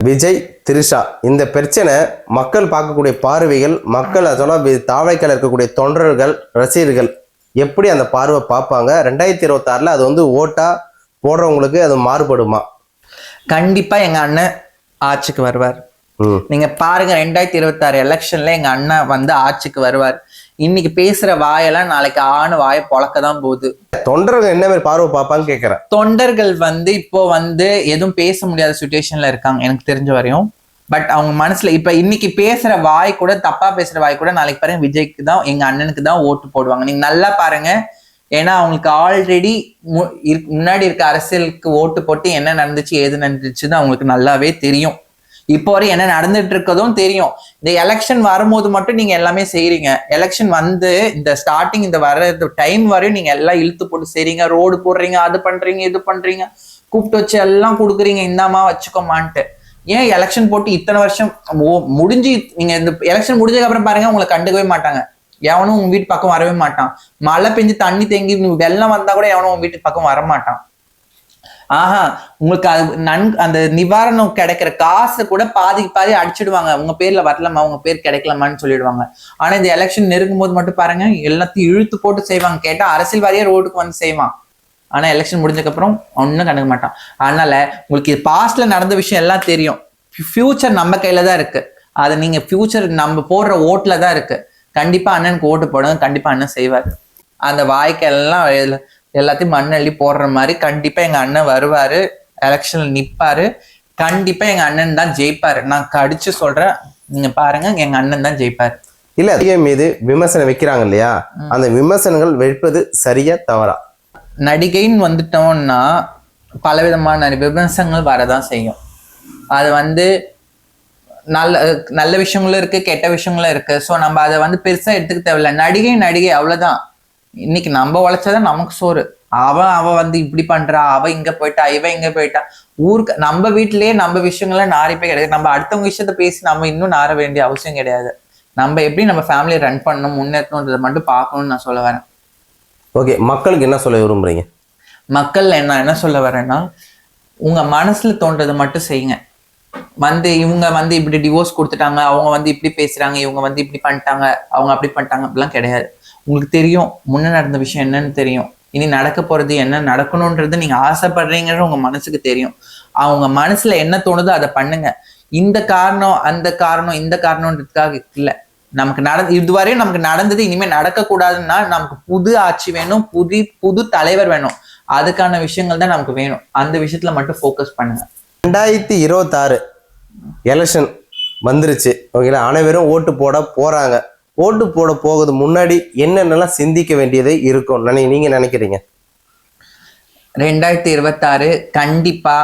விஜய் திரிஷா இந்த பிரச்சனை மக்கள் பார்க்கக்கூடிய பார்வைகள், மக்கள் அதெல்லாம் தாவைக்கால இருக்கக்கூடிய தொண்டர்கள், ரசிகர்கள் எப்படி அந்த பார்வை பார்ப்பாங்க? 2026 அது வந்து ஓட்டா போடுறவங்களுக்கு அது மாறுபடுமா? கண்டிப்பா எங்க அண்ணன் ஆட்சிக்கு வருவார். நீங்க பாருங்க 2026 எலெக்ஷன்ல எங்க அண்ணன் வந்து ஆட்சிக்கு வருவார். இன்னைக்கு பேசுற வாயெல்லாம் நாளைக்கு வாயை பொழக்கதான் போகுது. தொண்டர்கள் என்ன மாதிரி பார்வை பார்ப்பான்னு கேட்கிறேன். தொண்டர்கள் வந்து இப்போ வந்து எதுவும் பேச முடியாத சிச்சுவேஷன்ல இருக்காங்க எனக்கு தெரிஞ்ச வரையும். பட் அவங்க மனசுல இப்ப இன்னைக்கு பேசுற வாய் கூட, தப்பா பேசுற வாய் கூட நாளைக்கு பாருங்க விஜய்க்கு தான், எங்க அண்ணனுக்கு தான் ஓட்டு போடுவாங்க. நீங்க நல்லா பாருங்க. ஏன்னா அவங்களுக்கு ஆல்ரெடி முன்னாடி இருக்க அரசியலுக்கு ஓட்டு போட்டு என்ன நடந்துச்சு ஏது நடந்துச்சுன்னு அவங்களுக்கு நல்லாவே தெரியும். இப்போ வரை என்ன நடந்துட்டு இருக்கதும் தெரியும். இந்த எலெக்ஷன் வரும்போது மட்டும் நீங்க எல்லாமே செய்றீங்க. எலெக்ஷன் வந்து இந்த ஸ்டார்டிங் இந்த வர டைம் வரையும் நீங்க எல்லாம் இழுத்து போட்டு செய்றீங்க. ரோடு போடுறீங்க, அது பண்றீங்க, இது பண்றீங்க, கூப்பிட்டு வச்சு எல்லாம் கொடுக்குறீங்க, இந்தாமா வச்சுக்கோமான்ட்டு. ஏன் எலெக்ஷன் போட்டு இத்தனை வருஷம் முடிஞ்சு, நீங்க இந்த எலெக்ஷன் முடிஞ்சதுக்கு அப்புறம் பாருங்க உங்களை கண்டுக்கவே மாட்டாங்க. எவனும் உங்க வீட்டு பக்கம் வரவே மாட்டான். மழை பெஞ்சு தண்ணி தேங்கி வெள்ளம் வந்தா கூட எவனும் உங்க வீட்டு பக்கம் வரமாட்டான். உங்களுக்கு அது அந்த நிவாரணம் கிடைக்கிற காசு கூட பாதி அடிச்சிடுவாங்க. உங்க பேர்ல வரலாமா, உங்க பேர் கிடைக்கலாமான்னு சொல்லிடுவாங்க. ஆனா இந்த எலெக்ஷன் நெருங்கும் போது மட்டும் பாருங்க எல்லாத்தையும் இழுத்து போட்டு செய்வாங்க. கேட்டா அரசியல்வாதியே ரோடுக்கு வந்து செய்வான். ஆனா எலெக்ஷன் முடிஞ்சதுக்கு அப்புறம் ஒன்னும் கண்டுக்க மாட்டான். அதனால உங்களுக்கு பாஸ்ட்ல நடந்த விஷயம் எல்லாம் தெரியும். ஃபியூச்சர் நம்ம கையில தான் இருக்கு. அது நீங்க ஃபியூச்சர் நம்ம போடுற ஓட்டுல தான் இருக்கு. கண்டிப்பா அண்ணனுக்கு ஓட்டு போடுங்க. கண்டிப்பா அண்ணன் செய்வாரு. அந்த வாய்க்கெல்லாம் எல்லாத்தையும் மண்ணள்ளி போடுற மாதிரி கண்டிப்பா எங்க அண்ணன் வருவாரு, எலெக்ஷன்ல நிப்பாரு. கண்டிப்பா எங்க அண்ணன் தான் ஜெயிப்பாரு. நான் கடிச்சு சொல்றேன், நீங்க பாருங்க, எங்க அண்ணன் தான் ஜெயிப்பாரு. இல்ல நடிகை மீது விமர்சனம் வைக்கிறாங்க இல்லையா, அந்த விமர்சனங்கள் வைப்பது சரியா தவறா? நடிகைன்னு வந்துட்டோம்னா பலவிதமான விமர்சனங்கள் வரதான் செய்யும். அது வந்து நல்ல விஷயங்களும் இருக்கு, கெட்ட விஷயங்களும் இருக்கு. ஸோ நம்ம அதை வந்து பெருசா எடுத்துக்க தேவையில்லை. நடிகை அவ்வளவுதான். இன்னைக்கு நம்ம உழைச்சாதான் நமக்கு சோறு. அவ வந்து இப்படி பண்றா, அவ இங்க போயிட்டா, இவ இங்க போயிட்டா. ஊருக்கு நம்ம வீட்டிலேயே நம்ம விஷயங்கள நாரிப்பே கிடையாது. நம்ம அடுத்தவங்க விஷயத்த பேசி நம்ம இன்னும் நார வேண்டிய அவசியம் கிடையாது. நம்ம எப்படி நம்ம ஃபேமிலியை ரன் பண்ணணும், முன்னேற்றணுன்றதை மட்டும் பார்க்கணும்னு நான் சொல்ல வரேன். ஓகே, மக்களுக்கு என்ன சொல்ல விரும்புறீங்க? மக்கள் என்ன சொல்ல வரேன்னா, உங்க மனசுல தோன்றதை மட்டும் செய்யுங்க. இவங்க வந்து இப்படி டிவோர்ஸ் கொடுத்துட்டாங்க, அவங்க வந்து இப்படி பேசுறாங்க, இவங்க வந்து இப்படி பண்ணிட்டாங்க, அவங்க அப்படி பண்ணிட்டாங்க, அப்படிலாம் கிடையாது. உங்களுக்கு தெரியும் முன்ன நடந்த விஷயம் என்னன்னு தெரியும். இனி நடக்க போறது என்ன நடக்கணும்ன்றது நீங்க ஆசைப்படுறீங்கன்னு உங்க மனசுக்கு தெரியும். அவங்க மனசுல என்ன தோணுதோ அதை பண்ணுங்க. இந்த காரணம் அந்த காரணம் இந்த காரணம்ன்றதுக்காக இல்லை. நமக்கு இதுவரையும் நமக்கு நடந்தது இனிமே நடக்க கூடாதுன்னா நமக்கு புது ஆட்சி வேணும், புது தலைவர் வேணும். அதுக்கான விஷயங்கள் தான் நமக்கு வேணும். அந்த விஷயத்துல மட்டும் ஃபோக்கஸ் பண்ணுங்க. 2026 எலெக்ஷன் வந்துருச்சு. ஓகேங்களா, அனைவரும் ஓட்டு போட போறாங்க. ஓட்டு போட போகிறது முன்னாடி என்னென்னலாம் சிந்திக்க வேண்டியது இருக்கும் நீங்க நினைக்கிறீங்க? 2026 கண்டிப்பா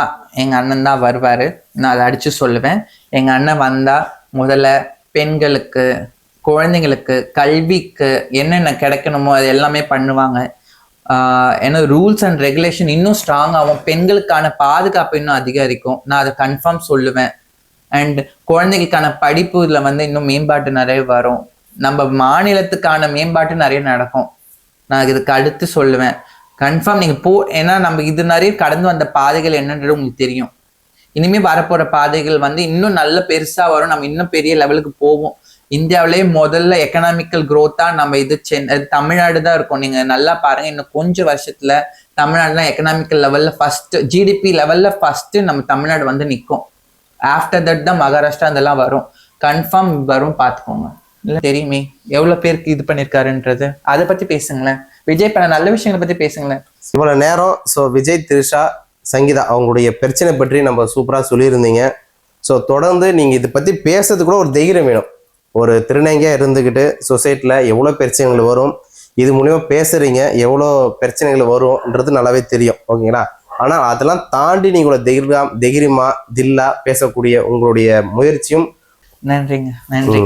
எங்க அண்ணன் தான் வருவாரு. நான் அதை அடிச்சு சொல்லுவேன். எங்க அண்ணன் வந்தா முதல்ல பெண்களுக்கு, குழந்தைங்களுக்கு, கல்விக்கு என்னென்ன கிடைக்கணுமோ அது எல்லாமே பண்ணுவாங்க. ஏன்னா ரூல்ஸ் அண்ட் ரெகுலேஷன் இன்னும் ஸ்ட்ராங் ஆகும். பெண்களுக்கான பாதுகாப்பு இன்னும் அதிகரிக்கும். நான் அதை கன்ஃபார்ம் சொல்லுவேன். அண்ட் குழந்தைகளுக்கான படிப்பு இதுல வந்து இன்னும் மேம்பாட்டு நிறைய வரும். நம்ம மாநிலத்துக்கான மேம்பாட்டு நிறைய நடக்கும். நான் இதுக்கு அடுத்து சொல்லுவேன் கன்ஃபார்ம். நீங்க ஏன்னா நம்ம இது நிறைய கடந்து வந்த பாதைகள் என்னன்றது உங்களுக்கு தெரியும். இனிமே வரப்போற பாதைகள் வந்து இன்னும் நல்ல பெருசா வரும். நம்ம இன்னும் பெரிய லெவலுக்கு போவோம். இந்தியாவிலேயே முதல்ல எக்கனாமிக்கல் குரோத்தா நம்ம தமிழ்நாடு தான் இருக்கும். நீங்க நல்லா பாருங்க, இன்னும் கொஞ்சம் வருஷத்துல தமிழ்நாடுலாம் எக்கனாமிக்கல் லெவல்ல ஃபர்ஸ்ட், ஜிடிபி லெவல்ல ஃபர்ஸ்ட் நம்ம தமிழ்நாடு வந்து நிற்கும். ஆஃப்டர் தட் தான் மகாராஷ்டிரா அதெல்லாம் வரும். கன்ஃபார்ம் வரும், பார்த்துக்கோங்க. இல்லை தெரியுமே எவ்வளவு பேருக்கு இது பண்ணிருக்காருன்றது. அதை பத்தி பேசுங்களேன். விஜய் பண்ண நல்ல விஷயங்களை பத்தி பேசுங்களேன். இவ்வளவு நேரம் விஜய், திரிஷா, சங்கீதா அவங்களுடைய பிரச்சனை பற்றி நம்ம சூப்பரா சொல்லியிருந்தீங்க. தொடர்ந்து நீங்க இதை பத்தி பேசுறதுக்கு கூட ஒரு தைரியம் வேணும். ஒரு திருநங்கையா இருந்துக்கிட்டு சொசைட்டில எவ்வளவு பிரச்சனைகள் வரும், இது மூலியமா பேசுறீங்க, எவ்வளோ பிரச்சனைகள் வரும்ன்றது நல்லாவே தெரியும். ஓகேங்களா, ஆனால் அதெல்லாம் தாண்டி நீங்களோட தைரியமா தில்லா பேசக்கூடிய உங்களுடைய முயற்சியும் நன்றிங்க. நன்றி.